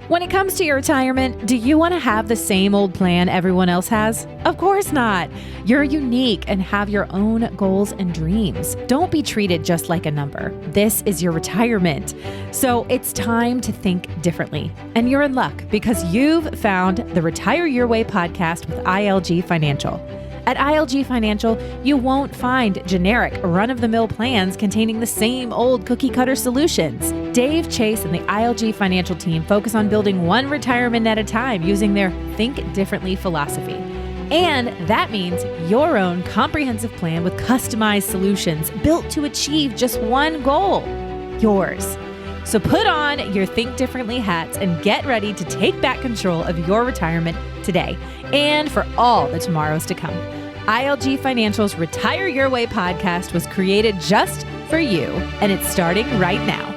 When it comes to your retirement, do you want to have the same old plan everyone else has? Of course not. You're unique and have your own goals and dreams. Don't be treated just like a number. This is your retirement. So it's time to think differently. And you're in luck because you've found the Retire Your Way podcast with ILG Financial. At ILG Financial, you won't find generic, run-of-the-mill plans containing the same old cookie-cutter solutions. Dave Chase and the ILG Financial team focus on building one retirement at a time using their Think Differently philosophy. And that means your own comprehensive plan with customized solutions built to achieve just one goal, yours. So put on your Think Differently hats and get ready to take back control of your retirement today and for all the tomorrows to come. ILG Financial's Retire Your Way podcast was created just for you, and it's starting right now.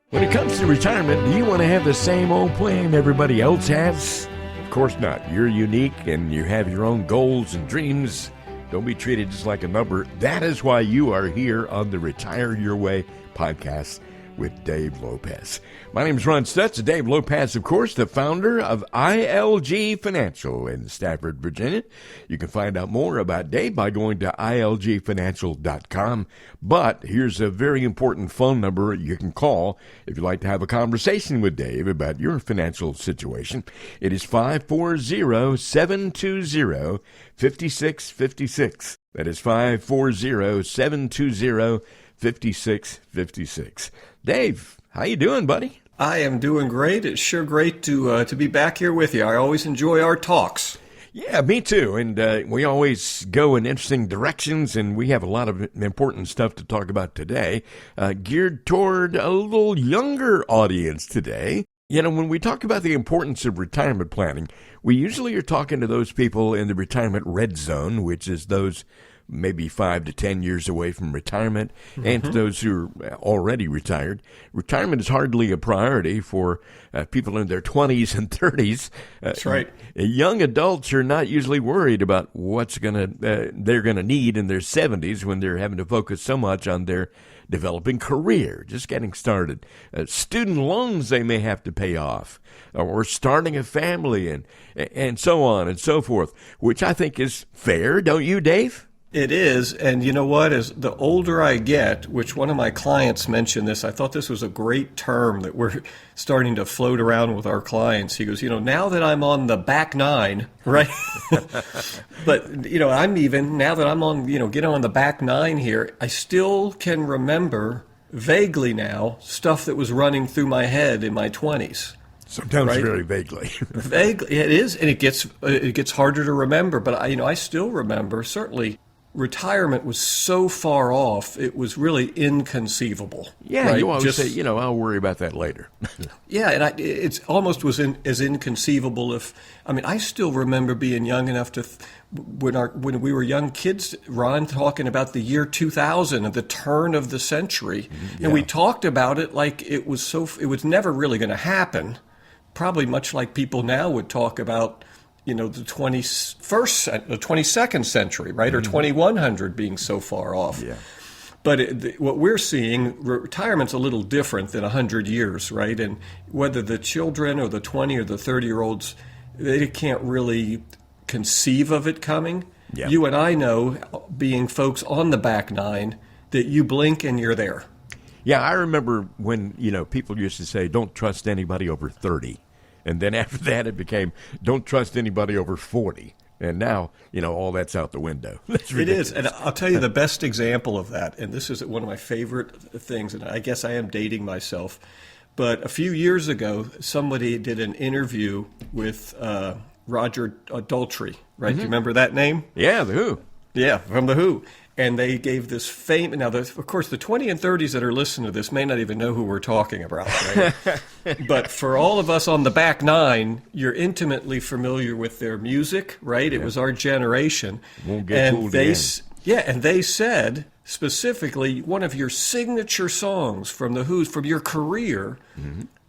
When it comes to retirement, do you want to have the same old plan everybody else has? Of course not. You're unique and you have your own goals and dreams. Don't be treated just like a number. That is why you are here on the Retire Your Way podcast with Dave Lopez. My name is Ron Stutz. Dave Lopez, of course, the founder of ILG Financial in Stafford, Virginia. You can find out more about Dave by going to ilgfinancial.com. But here's a very important phone number you can call if you'd like to have a conversation with Dave about your financial situation. It is 540-720-5656. That is 540-720-5656. Dave, how you doing, buddy? I am doing great. It's sure great to be back here with you. I always enjoy our talks. Yeah, me too. And we always go in interesting directions, and we have a lot of important stuff to talk about today, geared toward a little younger audience today. You know, when we talk about the importance of retirement planning, we usually are talking to those people in the retirement red zone, which is those maybe 5 to 10 years away from retirement, and to those who are already retired. Retirement is hardly a priority for people in their 20s and 30s. That's right. Young adults are not usually worried about what's they're gonna need in their 70s when they're having to focus so much on their developing career, just getting started. Student loans they may have to pay off, or starting a family, and so on and so forth, which I think is fair, don't you, Dave? It is, and you know what? As the older I get, which one of my clients mentioned this, I thought this was a great term that we're starting to float around with our clients. He goes, now that I'm on the back nine, right? But, I'm even, now that I'm on, getting on the back nine here, I still can remember vaguely now stuff that was running through my head in my 20s. Sometimes right? very vaguely. Vaguely, it is, and it gets harder to remember. But I still remember. Certainly, retirement was so far off; it was really inconceivable. Yeah, right? You always say, I'll worry about that later. Yeah, and it's almost as inconceivable. I still remember being young enough to when we were young kids, Ron, talking about the year 2000 and the turn of the century, and we talked about it like it was never really going to happen. Probably much like people now would talk about, the 22nd century, right, or 2100 being so far off. Yeah. But what we're seeing, retirement's a little different than 100 years, right? And whether the children or the 20 or the 30-year-olds, they can't really conceive of it coming. Yeah. You and I know, being folks on the back nine, that you blink and you're there. Yeah, I remember when, people used to say, don't trust anybody over 30. And then after that, it became, don't trust anybody over 40. And now, all that's out the window. That's ridiculous. It is. And I'll tell you the best example of that, and this is one of my favorite things, and I guess I am dating myself, but a few years ago, somebody did an interview with Roger Daltrey, right? Do you remember that name? Yeah, The Who. Yeah, from The Who. And they gave this fame. Now, of course, the 20 and 30s that are listening to this may not even know who we're talking about, right? But for all of us on the back nine, you're intimately familiar with their music, right? Yeah. It was our generation. Won't get cool again. And they said specifically one of your signature songs from The Who's, from your career,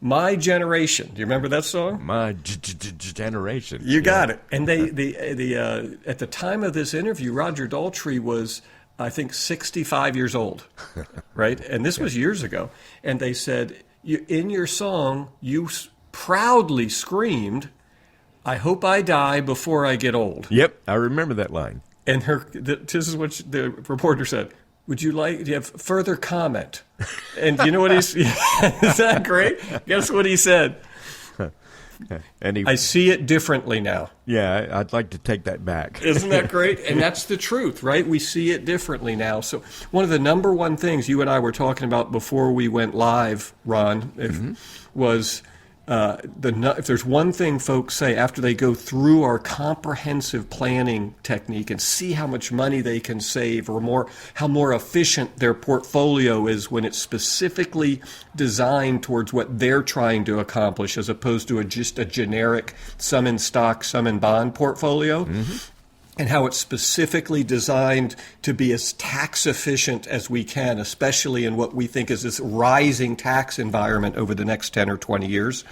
My Generation. Do you remember that song? My Generation. You got it. And they at the time of this interview, Roger Daltrey was, I think, 65 years old, right? And this was years ago. And they said, in your song, you proudly screamed, "I hope I die before I get old." Yep, I remember that line. And this is what the reporter said. Do you have further comment? And you know what is that great? Guess what he said? I see it differently now. Yeah, I'd like to take that back. Isn't that great? And that's the truth, right? We see it differently now. So one of the number one things you and I were talking about before we went live, Ron, was if there's one thing folks say after they go through our comprehensive planning technique and see how much money they can save, or how more efficient their portfolio is when it's specifically designed towards what they're trying to accomplish, as opposed to just a generic some in stock, some in bond portfolio. And how it's specifically designed to be as tax efficient as we can, especially in what we think is this rising tax environment over the next 10 or 20 years.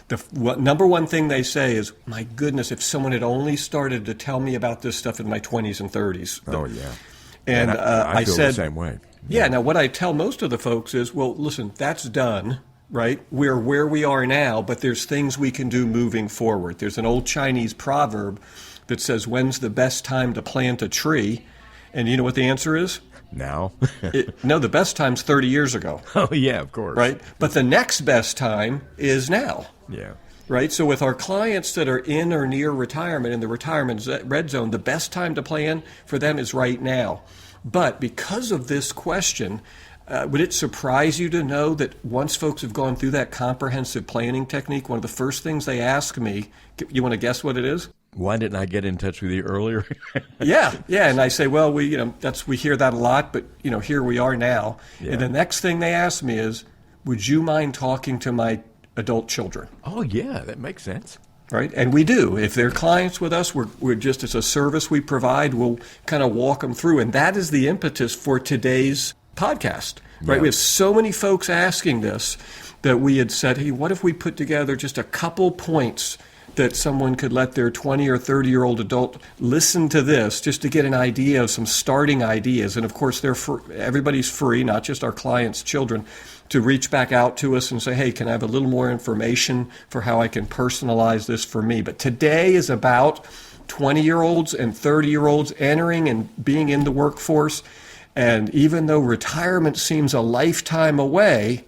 The number one thing they say is, my goodness, if someone had only started to tell me about this stuff in my 20s and 30s. Oh, yeah. And I feel said, the same way. Yeah, now what I tell most of the folks is, well, listen, that's done. Right? We're where we are now, but there's things we can do moving forward. There's an old Chinese proverb that says, when's the best time to plant a tree? And you know what the answer is? Now? No, the best time's 30 years ago. Oh, yeah, of course. Right? But the next best time is now. Yeah. Right? So with our clients that are in or near retirement, in the retirement red zone, the best time to plan for them is right now. But because of this question, would it surprise you to know that once folks have gone through that comprehensive planning technique, one of the first things they ask me, you want to guess what it is? Why didn't I get in touch with you earlier? Yeah. And I say, well, we hear that a lot, but here we are now. Yeah. And the next thing they ask me is, would you mind talking to my adult children? Oh, yeah, that makes sense. Right? And we do. If they're clients with us, we're just, it's a service we provide. We'll kind of walk them through. And that is the impetus for today's podcast, right? Yeah. We have so many folks asking this that we had said, hey, what if we put together just a couple points that someone could let their 20 or 30-year-old adult listen to this just to get an idea of some starting ideas. And of course, everybody's free, not just our clients' children, to reach back out to us and say, hey, can I have a little more information for how I can personalize this for me? But today is about 20-year-olds and 30-year-olds entering and being in the workforce. And even though retirement seems a lifetime away,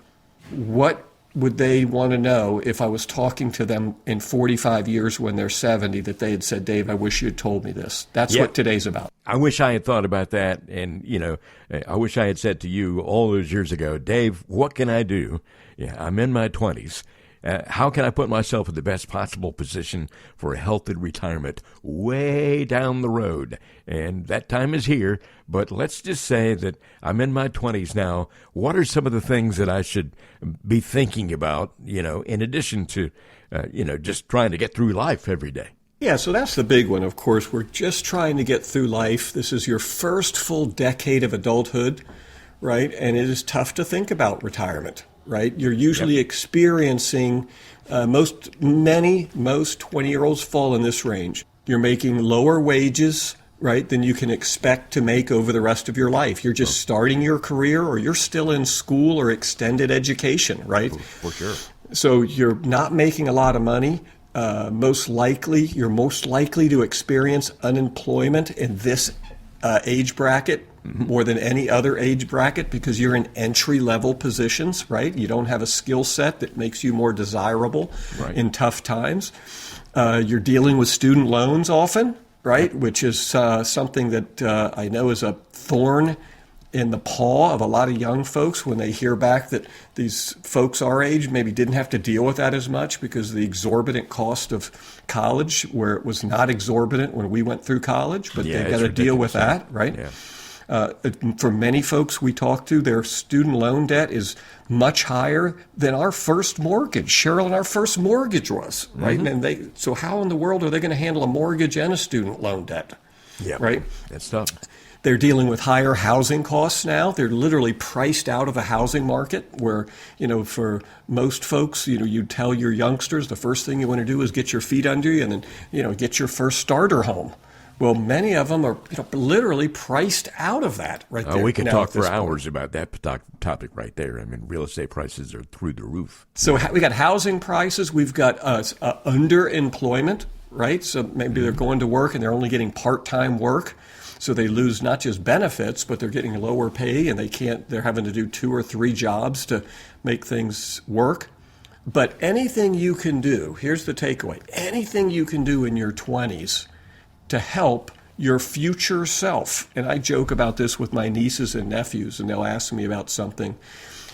what would they want to know if I was talking to them in 45 years when they're 70 that they had said, Dave, I wish you had told me this? That's what today's about. I wish I had thought about that. And, I wish I had said to you all those years ago, Dave, what can I do? Yeah, I'm in my 20s. How can I put myself in the best possible position for a healthy retirement way down the road? And that time is here, but let's just say that I'm in my 20s now. What are some of the things that I should be thinking about, in addition to, just trying to get through life every day? Yeah, so that's the big one, of course. We're just trying to get through life. This is your first full decade of adulthood, right? And it is tough to think about retirement. Right? You're usually experiencing, most 20-year-olds fall in this range. You're making lower wages, right, than you can expect to make over the rest of your life. You're just starting your career, or you're still in school or extended education, right? For sure. So you're not making a lot of money. You're most likely to experience unemployment in this age bracket more than any other age bracket, because you're in entry-level positions, right? You don't have a skill set that makes you more desirable in tough times. You're dealing with student loans often, right? Which is something that I know is a thorn in the paw of a lot of young folks when they hear back that these folks our age maybe didn't have to deal with that as much because of the exorbitant cost of college, where it was not exorbitant when we went through college, but they've got to deal with that, right? Yeah. For many folks we talk to, their student loan debt is much higher than our first mortgage. Cheryl, and our first mortgage was, right? And so how in the world are they going to handle a mortgage and a student loan debt? Yeah, right? That's tough. They're dealing with higher housing costs now. They're literally priced out of a housing market where, for most folks, you tell your youngsters the first thing you want to do is get your feet under you and then, get your first starter home. Well, many of them are literally priced out of that right there. We could now talk at this for point. hours about that topic right there. I mean, real estate prices are through the roof. So we got housing prices. We've got underemployment, right? So maybe they're going to work and they're only getting part-time work. So they lose not just benefits, but they're getting lower pay, and they're having to do 2 or 3 jobs to make things work. But anything you can do, here's the takeaway, anything you can do in your 20s to help your future self. And I joke about this with my nieces and nephews, and they'll ask me about something.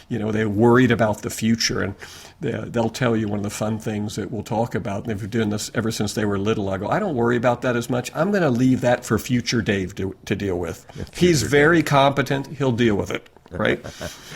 They're worried about the future, and they'll tell you one of the fun things that we'll talk about. And they've been doing this ever since they were little. I go, I don't worry about that as much. I'm going to leave that for future Dave to deal with. He's very competent. He'll deal with it, right?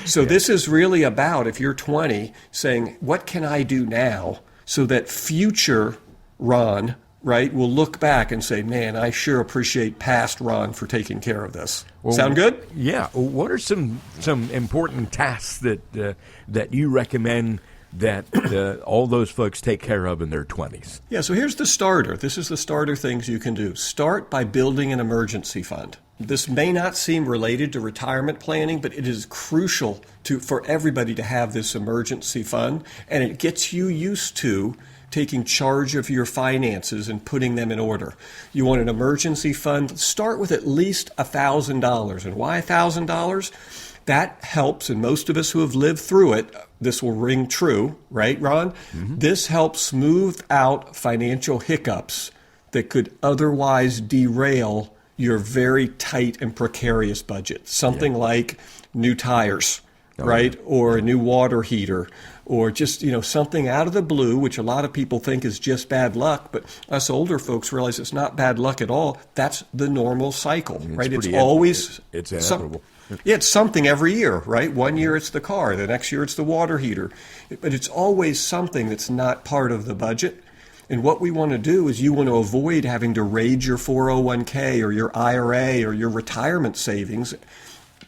So this is really about, if you're 20, saying, what can I do now so that future Ron, right, will look back and say, man, I sure appreciate past Ron for taking care of this. Sound good? Yeah. What are some important tasks that you recommend that all those folks take care of in their 20s? Yeah, so here's the starter. This is the starter things you can do. Start by building an emergency fund. This may not seem related to retirement planning, but it is crucial for everybody to have this emergency fund, and it gets you used to taking charge of your finances and putting them in order. You want an emergency fund? Start with at least $1,000. And why $1,000? That helps, and most of us who have lived through it, this will ring true, right, Ron? Mm-hmm. This helps smooth out financial hiccups that could otherwise derail your very tight and precarious budget. Something like new tires, right? Or a new water heater, or just, something out of the blue, which a lot of people think is just bad luck, but us older folks realize it's not bad luck at all. That's the normal cycle, right? It's always it's inevitable. It's something every year, right? One year it's the car, the next year it's the water heater, but it's always something that's not part of the budget. And what we want to do is you want to avoid having to raid your 401k or your IRA or your retirement savings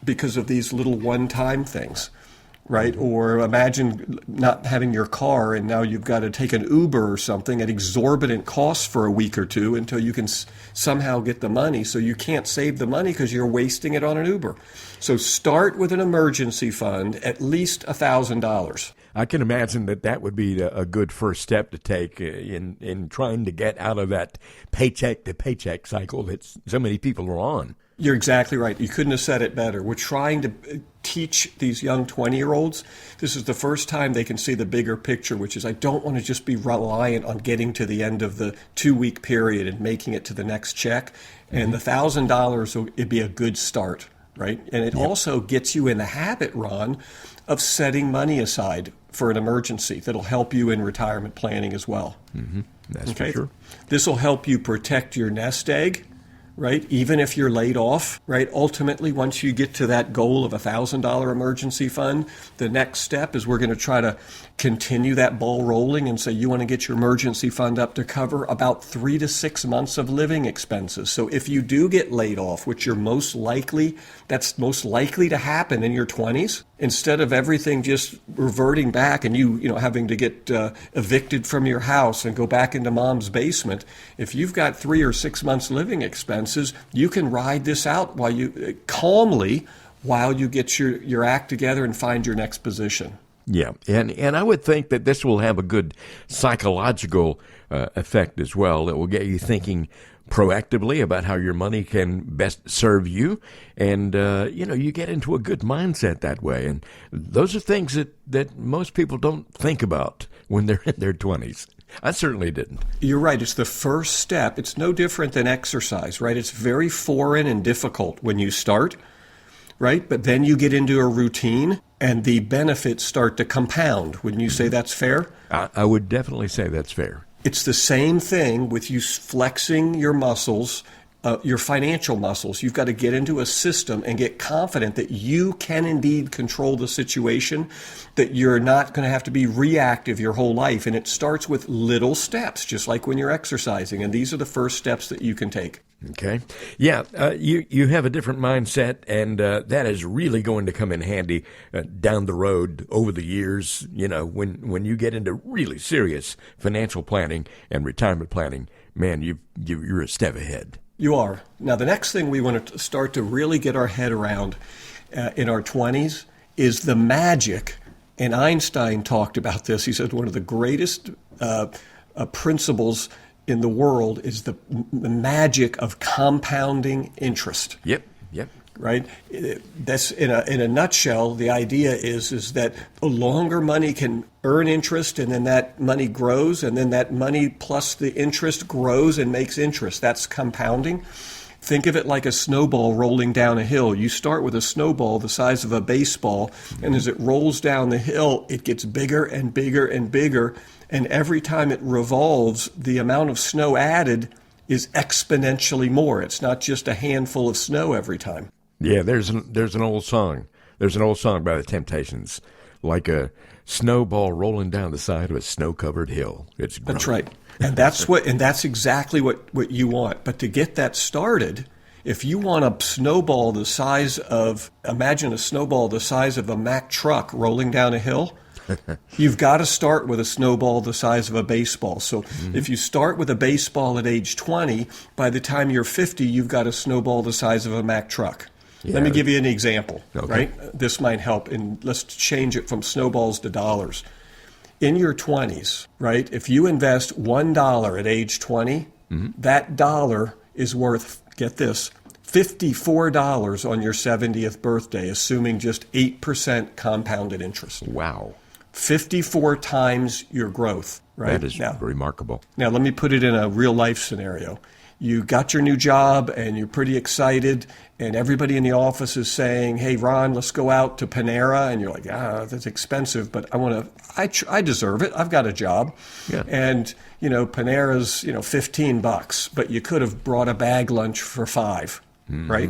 because of these little one-time things, right? Or imagine not having your car and now you've got to take an Uber or something at exorbitant costs for a week or two until you can somehow get the money. So you can't save the money because you're wasting it on an Uber. So start with an emergency fund, at least $1,000. I can imagine that would be a good first step to take in trying to get out of that paycheck to paycheck cycle that so many people are on. You're exactly right. You couldn't have said it better. We're trying to teach these young 20-year-olds. This is the first time they can see the bigger picture, which is I don't want to just be reliant on getting to the end of the 2-week period and making it to the next check. And the $1,000 it'd be a good start, right? And it also gets you in the habit, Ron, of setting money aside for an emergency that'll help you in retirement planning as well. Mm-hmm. That's for sure. This will help you protect your nest egg, right? Even if you're laid off, right? Ultimately, once you get to that goal of $1,000 emergency fund, the next step is we're going to try to continue that ball rolling and say you want to get your emergency fund up to cover about 3 to 6 months of living expenses. So if you do get laid off, which that's most likely to happen in your 20s, instead of everything just reverting back and you having to get evicted from your house and go back into mom's basement, if you've got 3 or 6 months living expenses, you can ride this out calmly while you get your act together and find your next position. Yeah, and I would think that this will have a good psychological effect as well. It will get you thinking proactively about how your money can best serve you, and you get into a good mindset that way. And those are things that most people don't think about when they're in their 20s. I certainly didn't. You're right. It's the first step. It's no different than exercise, right? It's very foreign and difficult when you start, right? But then you get into a routine and the benefits start to compound. Wouldn't you say that's fair? I would definitely say that's fair. It's the same thing with you flexing your muscles, your financial muscles. You've got to get into a system and get confident that you can indeed control the situation, that you're not going to have to be reactive your whole life. And it starts with little steps, just like when you're exercising. And these are the first steps that you can take. Okay. Yeah, you have a different mindset, and that is really going to come in handy down the road over the years, when you get into really serious financial planning and retirement planning. Man, you're a step ahead. You are. Now, the next thing we want to start to really get our head around in our 20s is the magic, and Einstein talked about this. He said one of the greatest principles in the world is the magic of compounding interest. Yep. Right? That's in a nutshell. The idea is that the longer money can earn interest, and then that money grows, and then that money plus the interest grows and makes interest. That's compounding. Think of it like a snowball rolling down a hill. You start with a snowball the size of a baseball, and as it rolls down the hill, it gets bigger and bigger and bigger. And every time it revolves, the amount of snow added is exponentially more. It's not just a handful of snow every time. Yeah, there's an old song. There's an old song by the Temptations, like a snowball rolling down the side of a snow-covered hill. It's growing. That's right. And that's exactly what you want. But to get that started, if you want a snowball the size of, imagine a snowball the size of a Mack truck rolling down a hill, you've got to start with a snowball the size of a baseball. So if you start with a baseball at age 20, by the time you're 50, you've got a snowball the size of a Mack truck. Yeah. Let me give you an example, right? This might help, and let's change it from snowballs to dollars. In your 20s, right, if you invest $1 at age 20, that dollar is worth, get this, $54 on your 70th birthday, assuming just 8% compounded interest. Wow. 54 times your growth, right? That is remarkable. Now, let me put it in a real-life scenario. You got your new job, and you're pretty excited, and everybody in the office is saying, hey, Ron, let's go out to Panera. And you're like, that's expensive, but I deserve it. I've got a job. Yeah. And, Panera's, $15, but you could have brought a bag lunch for $5, right?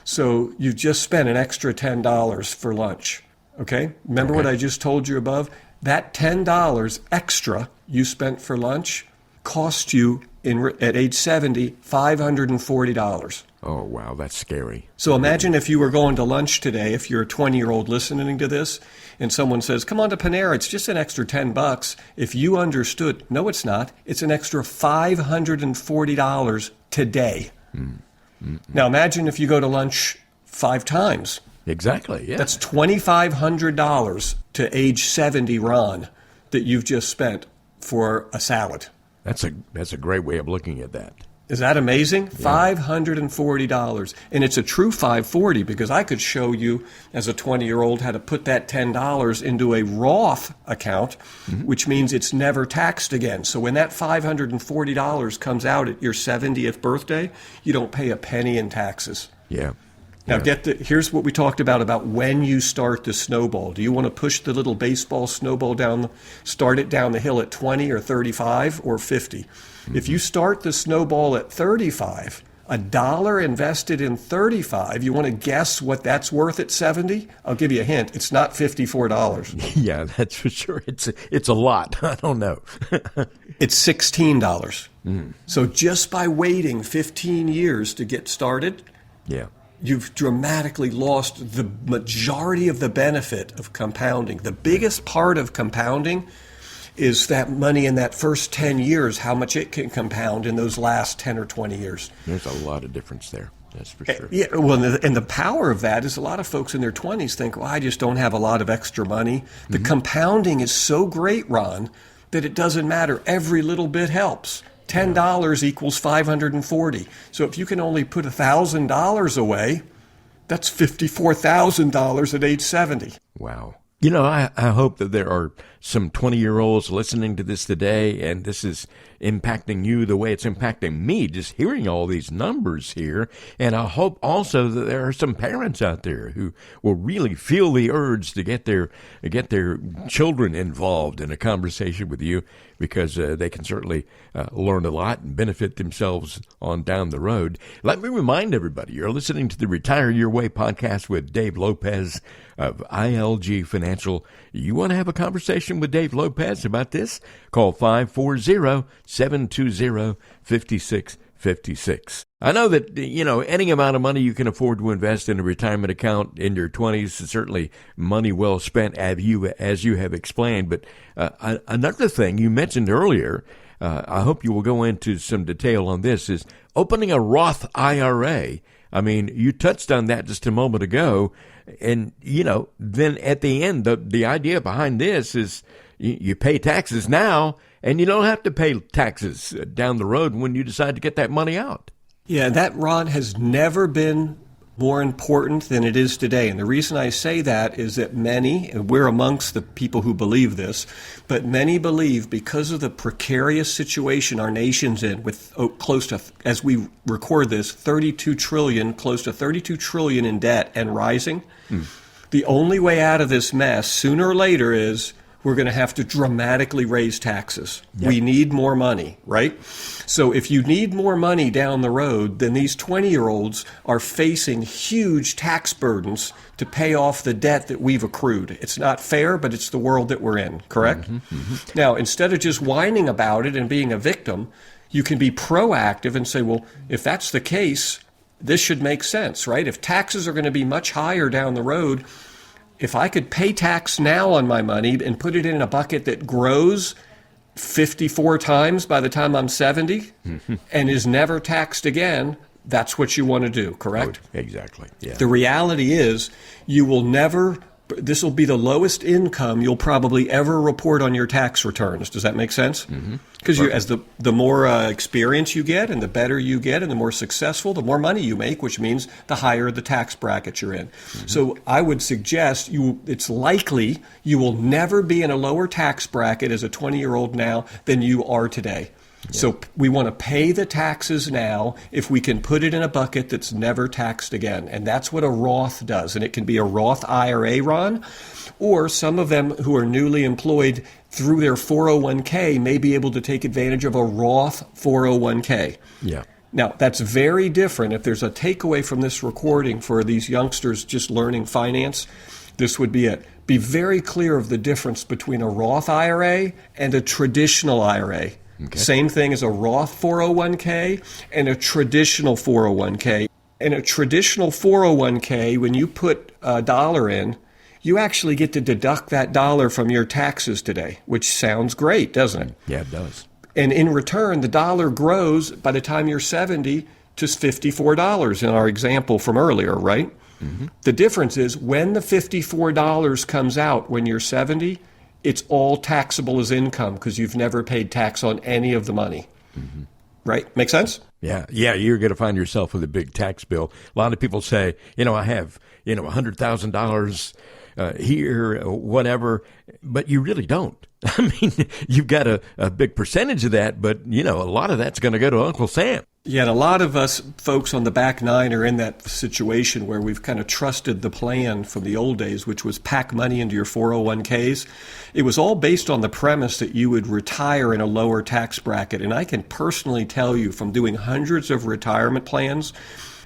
So you just spent an extra $10 for lunch, okay? Remember what I just told you above? That $10 extra you spent for lunch cost you, at age 70, $540. Oh, wow, that's scary. So imagine if you were going to lunch today, if you're a 20-year-old listening to this, and someone says, come on to Panera, it's just an extra $10. If you understood, no, it's not. It's an extra $540 today. Now imagine if you go to lunch 5 times. Exactly, yeah. That's $2,500 to age 70 Ron that you've just spent for a salad. That's a great way of looking at that. Is that amazing? Yeah. $540. And it's a true $540 because I could show you as a 20-year-old how to put that $10 into a Roth account, which means it's never taxed again. So when that $540 comes out at your 70th birthday, you don't pay a penny in taxes. Yeah. Now here's what we talked about when you start the snowball. Do you want to push the little baseball snowball start it down the hill at 20 or 35 or 50? If you start the snowball at 35, $1 invested in 35, you want to guess what that's worth at 70? I'll give you a hint. It's not $54. Yeah, that's for sure. It's a lot. I don't know. It's $16. So just by waiting 15 years to get started, you've dramatically lost the majority of the benefit of compounding. The biggest part of compounding is that money in that first 10 years, how much it can compound in those last 10 or 20 years. There's a lot of difference there. That's for sure. Yeah, well, and the power of that is a lot of folks in their 20s think, well, I just don't have a lot of extra money. The compounding is so great, Ron, that it doesn't matter. Every little bit helps. $10 equals $540. So if you can only put $1,000 away, that's $54,000 at age 70. Wow. I hope that there are some 20-year-olds listening to this today, and this is impacting you the way it's impacting me, just hearing all these numbers here. And I hope also that there are some parents out there who will really feel the urge to get their children involved in a conversation with you, because they can certainly learn a lot and benefit themselves on down the road. Let me remind everybody, you're listening to the Retire Your Way podcast with Dave Lopez of ILG Financial. You want to have a conversation with Dave Lopez about this? Call 540-720-5656. I know that, any amount of money you can afford to invest in a retirement account in your 20s is certainly money well spent, as you have explained. But another thing you mentioned earlier, I hope you will go into some detail on this, is opening a Roth IRA. I mean, you touched on that just a moment ago. And, then at the end, the idea behind this is you pay taxes now, and you don't have to pay taxes down the road when you decide to get that money out. Yeah, that, Ron, has never been more important than it is today. And the reason I say that is that many, and we're amongst the people who believe this, but many believe because of the precarious situation our nation's in with close to, as we record this, close to 32 trillion in debt and rising. The only way out of this mess sooner or later is we're going to have to dramatically raise taxes. Yep. We need more money, right? So if you need more money down the road, then these 20-year-olds are facing huge tax burdens to pay off the debt that we've accrued. It's not fair, but it's the world that we're in, correct? Now, instead of just whining about it and being a victim, you can be proactive and say, well, if that's the case, this should make sense, right? If taxes are going to be much higher down the road, if I could pay tax now on my money and put it in a bucket that grows 54 times by the time I'm 70 and is never taxed again, that's what you want to do, correct? Oh, exactly. Yeah. The reality is you will never, this will be the lowest income you'll probably ever report on your tax returns. Does that make sense? Because as the more experience you get and the better you get and the more successful, the more money you make, which means the higher the tax bracket you're in. So I would suggest it's likely you will never be in a lower tax bracket as a 20-year-old now than you are today. Yeah. So we want to pay the taxes now if we can put it in a bucket that's never taxed again. And that's what a Roth does. And it can be a Roth IRA, Ron, or some of them who are newly employed through their 401k may be able to take advantage of a Roth 401k. Yeah. Now, that's very different. If there's a takeaway from this recording for these youngsters just learning finance, this would be it. Be very clear of the difference between a Roth IRA and a traditional IRA. Okay. Same thing as a Roth 401k and a traditional 401k. In a traditional 401k, when you put a dollar in, you actually get to deduct that dollar from your taxes today, which sounds great, doesn't it? Yeah, it does. And in return, the dollar grows by the time you're 70 to $54 in our example from earlier, right? The difference is when the $54 comes out when you're 70, it's all taxable as income because you've never paid tax on any of the money. Right? Make sense? Yeah, you're going to find yourself with a big tax bill. A lot of people say, I have, $100,000 here, whatever, but you really don't. I mean, you've got a big percentage of that, but, a lot of that's going to go to Uncle Sam. Yeah, and a lot of us folks on the back nine are in that situation where we've kind of trusted the plan from the old days, which was pack money into your 401ks. It was all based on the premise that you would retire in a lower tax bracket. And I can personally tell you from doing hundreds of retirement plans,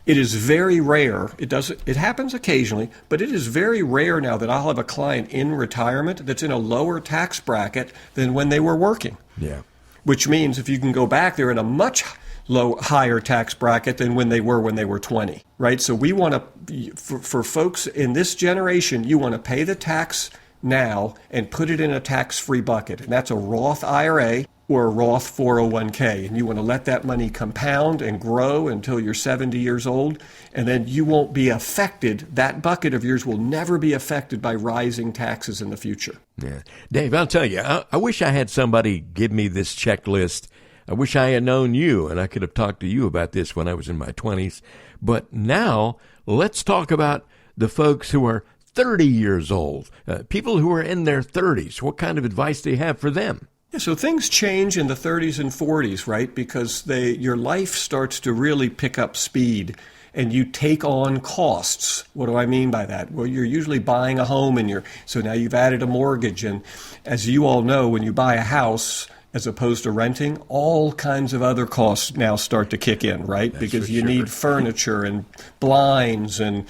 it is very rare. It happens occasionally, but it is very rare now that I'll have a client in retirement that's in a lower tax bracket than when they were working. Yeah. Which means if you can go back, they're in a much higher tax bracket than when they were 20, right? So we want to, for folks in this generation, you want to pay the tax now and put it in a tax-free bucket. And that's a Roth IRA or a Roth 401k. And you want to let that money compound and grow until you're 70 years old. And then you won't be affected. That bucket of yours will never be affected by rising taxes in the future. Yeah. Dave, I'll tell you, I wish I had somebody give me this checklist. I wish I had known you, and I could have talked to you about this when I was in my 20s. But now, let's talk about the folks who are 30 years old, people who are in their 30s. What kind of advice do you have for them? Yeah, so things change in the 30s and 40s, right? Because your life starts to really pick up speed, and you take on costs. What do I mean by that? Well, you're usually buying a home, so now you've added a mortgage. And as you all know, when you buy a house, as opposed to renting, all kinds of other costs now start to kick in, right? That's because you sure. need furniture and blinds and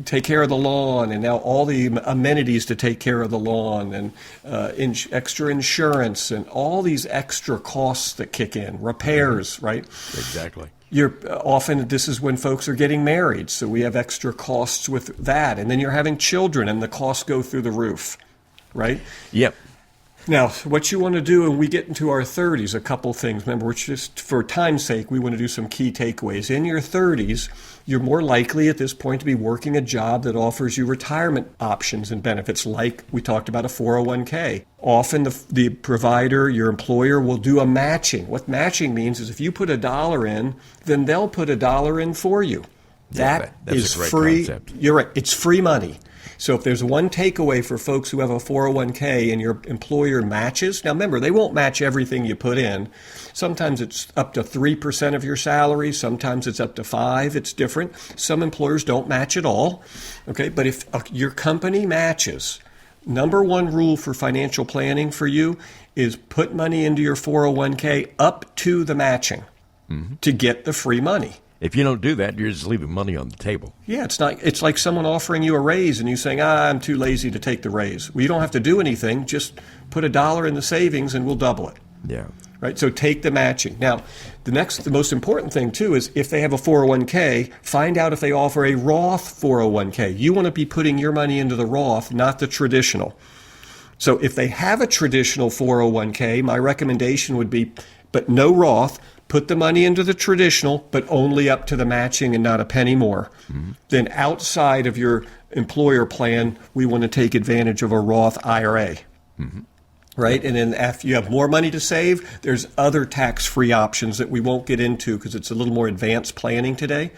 take care of the lawn, and now all the amenities to take care of the lawn, and extra insurance, and all these extra costs that kick in, repairs, right? Exactly. This is when folks are getting married, so we have extra costs with that, and then you're having children, and the costs go through the roof, right? Yep. Now, what you want to do when we get into our 30s, a couple things. Remember, we're just, for time's sake, we want to do some key takeaways. In your 30s, you're more likely at this point to be working a job that offers you retirement options and benefits, like we talked about a 401k. Often the provider, your employer, will do a matching. What matching means is if you put $1 in, then they'll put $1 in for you. That's is a great free. Concept. You're right. It's free money. So if there's one takeaway for folks who have a 401k and your employer matches, now remember, they won't match everything you put in. Sometimes it's up to 3% of your salary. Sometimes it's up to 5%. It's different. Some employers don't match at all. Okay, but if your company matches, number one rule for financial planning for you is put money into your 401k up to the matching to get the free money. If you don't do that, you're just leaving money on the table. Yeah, it's like someone offering you a raise and you saying, I'm too lazy to take the raise. Well, you don't have to do anything. Just put $1 in the savings and we'll double it. Yeah. Right? So take the matching. Now, the most important thing, too, is if they have a 401k, find out if they offer a Roth 401k. You want to be putting your money into the Roth, not the traditional. So if they have a traditional 401k, my recommendation would be, but no Roth, put the money into the traditional, but only up to the matching and not a penny more. Then outside of your employer plan, we want to take advantage of a Roth IRA. Right? And then if you have more money to save, there's other tax-free options that we won't get into because it's a little more advanced planning today.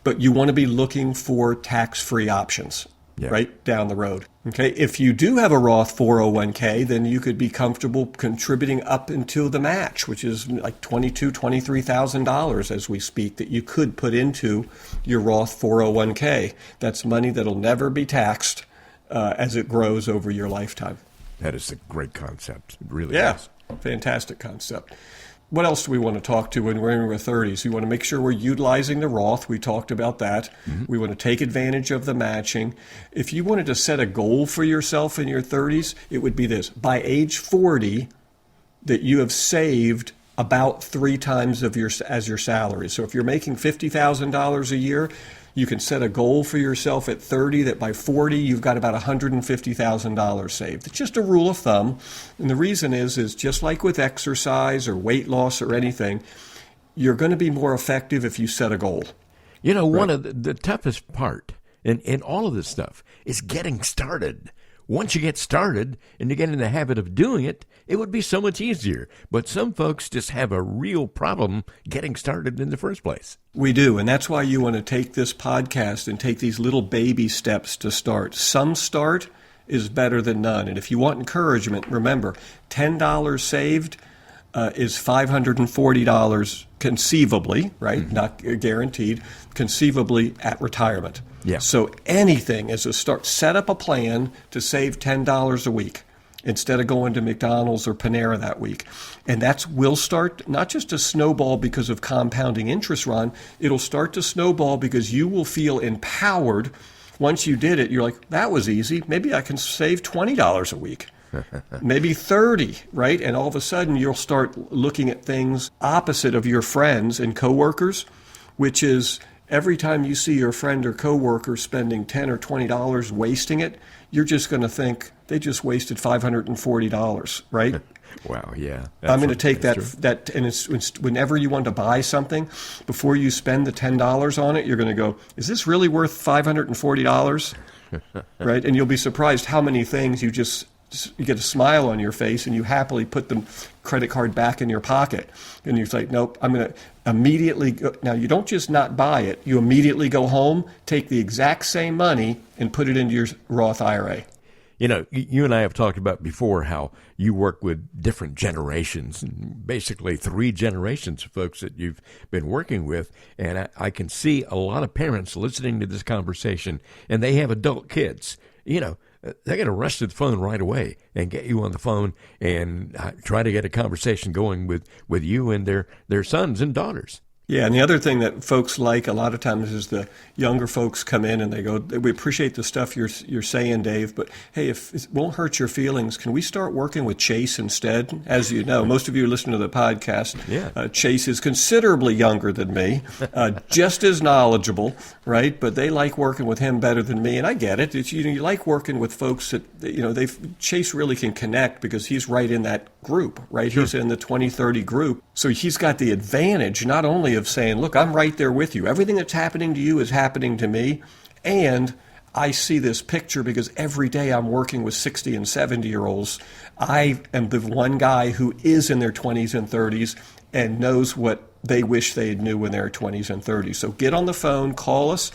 But you want to be looking for tax-free options. Right down the road. Okay, if you do have a Roth 401k, then you could be comfortable contributing up until the match, which is like $22,000, $23,000 as we speak, that you could put into your Roth 401k. That's money that'll never be taxed as it grows over your lifetime. That is a great concept. It really is. Fantastic concept. What else do we want to talk to when we're in our 30s? We want to make sure we're utilizing the Roth. We talked about that. We want to take advantage of the matching. If you wanted to set a goal for yourself in your 30s, it would be this. By age 40, that you have saved about 3 times of your salary. So if you're making $50,000 a year, you can set a goal for yourself at 30 that by 40 you've got about $150,000 saved. It's just a rule of thumb. And the reason is just like with exercise or weight loss or anything, you're going to be more effective if you set a goal. You know, one of the toughest part in all of this stuff is getting started. Once you get started and you get in the habit of doing it, it would be so much easier. But some folks just have a real problem getting started in the first place. We do, and that's why you want to take this podcast and take these little baby steps to start. Some start is better than none. And if you want encouragement, remember, $10 saved is $540 conceivably, right? Not guaranteed, conceivably at retirement. Yeah. So anything as a start, set up a plan to save $10 a week instead of going to McDonald's or Panera that week. And will start not just to snowball because of compounding interest, Ron, it'll start to snowball because you will feel empowered. Once you did it, you're like, that was easy. Maybe I can save $20 a week. Maybe 30, right? And all of a sudden you'll start looking at things opposite of your friends and coworkers, which is every time you see your friend or coworker spending $10 or $20 wasting it, you're just going to think they just wasted $540, right? Wow, yeah. I'm going to take that, and it's whenever you want to buy something, before you spend the $10 on it, you're going to go, is this really worth $540? Right? And you'll be surprised how many things you get a smile on your face and you happily put the credit card back in your pocket. And you're like, nope, I'm going to immediately go. Now, you don't just not buy it. You immediately go home, take the exact same money and put it into your Roth IRA. You know, you and I have talked about before how you work with different generations, and basically 3 generations of folks that you've been working with. And I can see a lot of parents listening to this conversation, and they have adult kids. You know, they're going to rush to the phone right away and get you on the phone and try to get a conversation going with you and their sons and daughters. Yeah, and the other thing that folks like a lot of times is the younger folks come in and they go, we appreciate the stuff you're saying, Dave, but hey, if it won't hurt your feelings, can we start working with Chase instead? As you know, most of you listen to the podcast. Chase is considerably younger than me, just as knowledgeable, right? But they like working with him better than me, and I get it. It's, you like working with folks that, Chase really can connect because he's right in that group, right? Sure. He's in the 2030 group. So he's got the advantage not only of saying, look, I'm right there with you. Everything that's happening to you is happening to me. And I see this picture because every day I'm working with 60 and 70-year-olds. I am the one guy who is in their 20s and 30s and knows what they wish they knew in their 20s and 30s. So get on the phone, call us.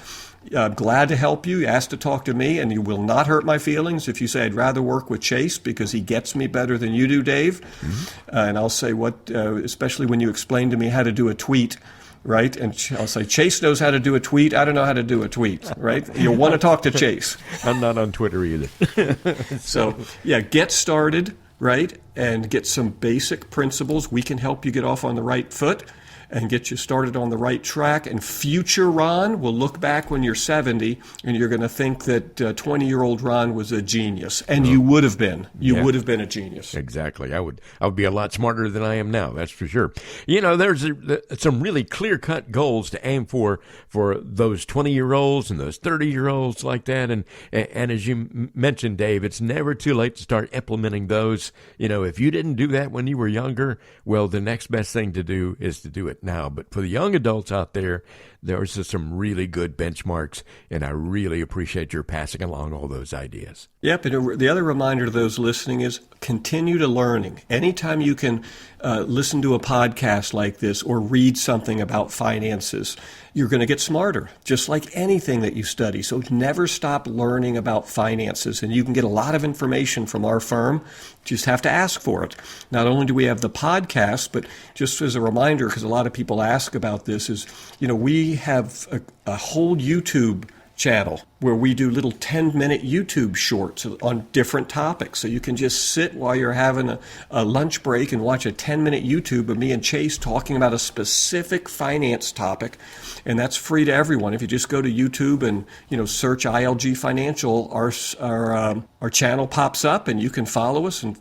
I'm glad to help you. Ask to talk to me, and you will not hurt my feelings if you say I'd rather work with Chase because he gets me better than you do, Dave. Mm-hmm. And I'll say especially when you explain to me how to do a tweet, right? And I'll say, Chase knows how to do a tweet. I don't know how to do a tweet, right? You'll want to talk to Chase. I'm not on Twitter either. So, get started, right? And get some basic principles. We can help you get off on the right foot and get you started on the right track. And future Ron will look back when you're 70 and you're going to think that 20-year-old Ron was a genius. And you would have been. You would have been a genius. Exactly. I would be a lot smarter than I am now, that's for sure. There's some really clear-cut goals to aim for those 20-year-olds and those 30-year-olds like that. And as you mentioned, Dave, it's never too late to start implementing those. If you didn't do that when you were younger, well, the next best thing to do is to do it now. But for the young adults out there, there's some really good benchmarks, and I really appreciate your passing along all those ideas. Yep, and the other reminder to those listening is continue to learning. Anytime you can listen to a podcast like this or read something about finances, you're going to get smarter, just like anything that you study. So never stop learning about finances, and you can get a lot of information from our firm. Just have to ask for it. Not only do we have the podcast, but just as a reminder, because a lot of people ask about this, is, we have a whole YouTube channel where we do little 10-minute YouTube shorts on different topics. So you can just sit while you're having a lunch break and watch a 10-minute YouTube of me and Chase talking about a specific finance topic. And that's free to everyone. If you just go to YouTube and, search ILG Financial, our channel pops up and you can follow us and,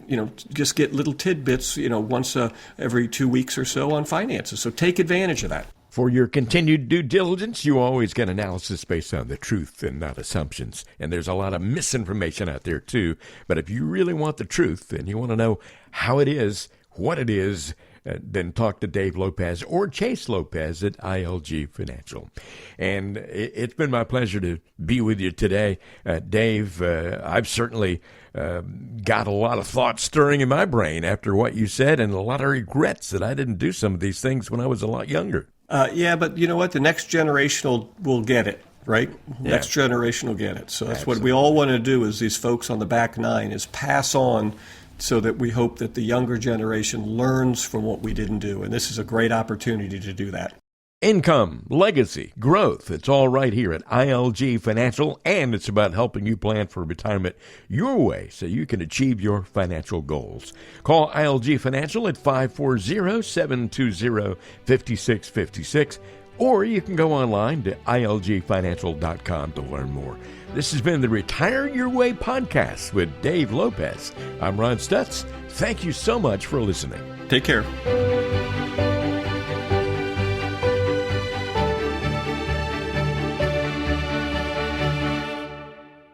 just get little tidbits, once every 2 weeks or so on finances. So take advantage of that. For your continued due diligence, you always get analysis based on the truth and not assumptions. And there's a lot of misinformation out there, too. But if you really want the truth and you want to know how it is, what it is, then talk to Dave Lopez or Chase Lopez at ILG Financial. And it's been my pleasure to be with you today. Dave, I've certainly got a lot of thoughts stirring in my brain after what you said, and a lot of regrets that I didn't do some of these things when I was a lot younger. But you know what? The next generation will get it, right? Yeah. Next generation will get it. So that's Absolutely. What we all want to do is these folks on the back nine is pass on so that we hope that the younger generation learns from what we didn't do. And this is a great opportunity to do that. Income, legacy, growth, it's all right here at ILG Financial, and it's about helping you plan for retirement your way so you can achieve your financial goals. Call ILG Financial at 540-720-5656, or you can go online to ilgfinancial.com to learn more. This has been the Retire Your Way podcast with Dave Lopez. I'm Ron Stutz. Thank you so much for listening. Take care.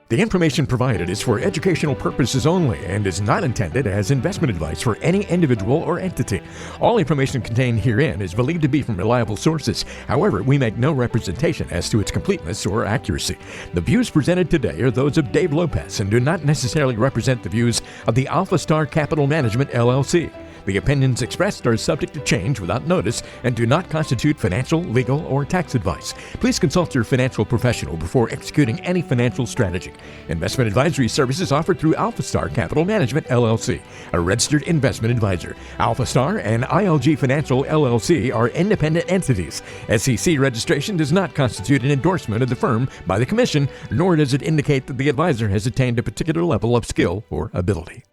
The information provided is for educational purposes only and is not intended as investment advice for any individual or entity. All information contained herein is believed to be from reliable sources. However, we make no representation as to its completeness or accuracy. The views presented today are those of Dave Lopez and do not necessarily represent the views of the Alpha Star Capital Management, LLC. The opinions expressed are subject to change without notice and do not constitute financial, legal, or tax advice. Please consult your financial professional before executing any financial strategy. Investment advisory services offered through Alpha Star Capital Management, LLC, a registered investment advisor. Alpha Star and ILG Financial, LLC are independent entities. SEC registration does not constitute an endorsement of the firm by the Commission, nor does it indicate that the advisor has attained a particular level of skill or ability.